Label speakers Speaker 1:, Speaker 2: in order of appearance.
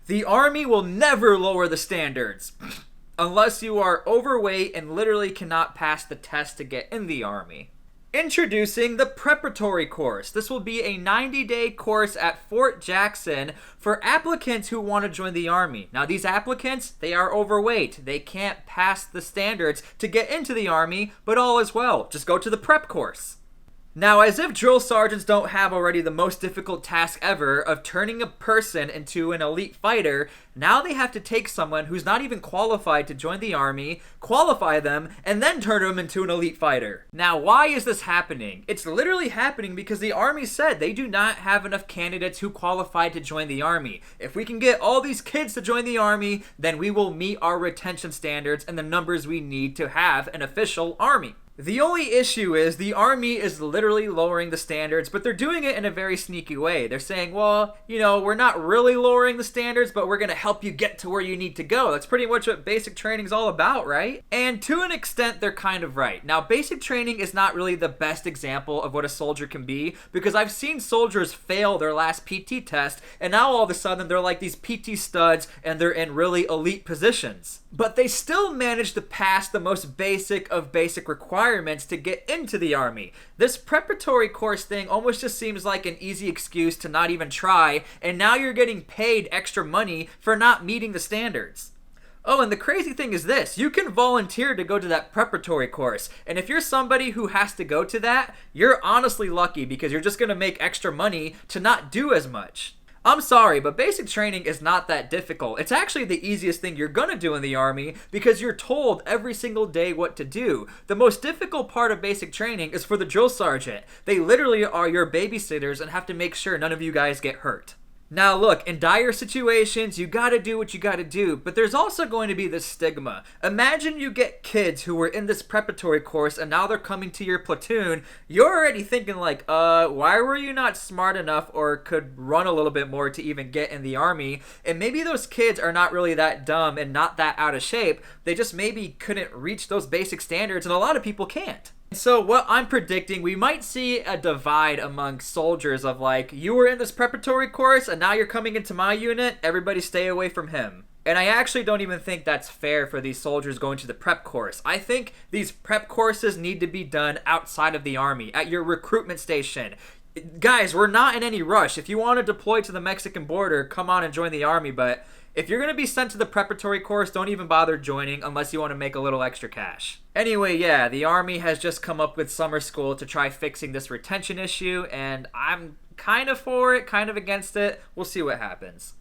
Speaker 1: The Army will never lower the standards. Unless you are overweight and literally cannot pass the test to get in the Army. Introducing the preparatory course. This will be a 90-day course at Fort Jackson for applicants who want to join the Army. Now, these applicants, they are overweight. They can't pass the standards to get into the Army, but all is well. Just go to the prep course. Now, as if drill sergeants don't have already the most difficult task ever of turning a person into an elite fighter, now they have to take someone who's not even qualified to join the Army, qualify them, and then turn them into an elite fighter. Now, why is this happening? It's literally happening because the Army said they do not have enough candidates who qualified to join the Army. If we can get all these kids to join the Army, then we will meet our retention standards and the numbers we need to have an official Army. The only issue is the Army is literally lowering the standards, but they're doing it in a very sneaky way. They're saying, well, we're not really lowering the standards, but we're going to help you get to where you need to go. That's pretty much what basic training is all about, right? And to an extent, they're kind of right. Now, basic training is not really the best example of what a soldier can be, because I've seen soldiers fail their last PT test, and now all of a sudden they're like these PT studs, and they're in really elite positions. But they still managed to pass the most basic of basic requirements to get into the Army. This preparatory course thing almost just seems like an easy excuse to not even try, and now you're getting paid extra money for not meeting the standards. Oh, and the crazy thing is this, you can volunteer to go to that preparatory course, and if you're somebody who has to go to that, you're honestly lucky because you're just going to make extra money to not do as much. I'm sorry, but basic training is not that difficult. It's actually the easiest thing you're gonna do in the Army because you're told every single day what to do. The most difficult part of basic training is for the drill sergeant. They literally are your babysitters and have to make sure none of you guys get hurt. Now look, in dire situations, you gotta do what you gotta do, but there's also going to be this stigma. Imagine you get kids who were in this preparatory course and now they're coming to your platoon. You're already thinking like, why were you not smart enough or could run a little bit more to even get in the Army? And maybe those kids are not really that dumb and not that out of shape. They just maybe couldn't reach those basic standards, and a lot of people can't. So what I'm predicting, we might see a divide among soldiers of like, you were in this preparatory course and now you're coming into my unit, everybody stay away from him. And I actually don't even think that's fair for these soldiers going to the prep course. I think these prep courses need to be done outside of the Army, at your recruitment station. Guys, we're not in any rush. If you want to deploy to the Mexican border, come on and join the Army, but if you're going to be sent to the preparatory course, don't even bother joining unless you want to make a little extra cash. Anyway, yeah, the Army has just come up with summer school to try fixing this retention issue, and I'm kind of for it, kind of against it. We'll see what happens.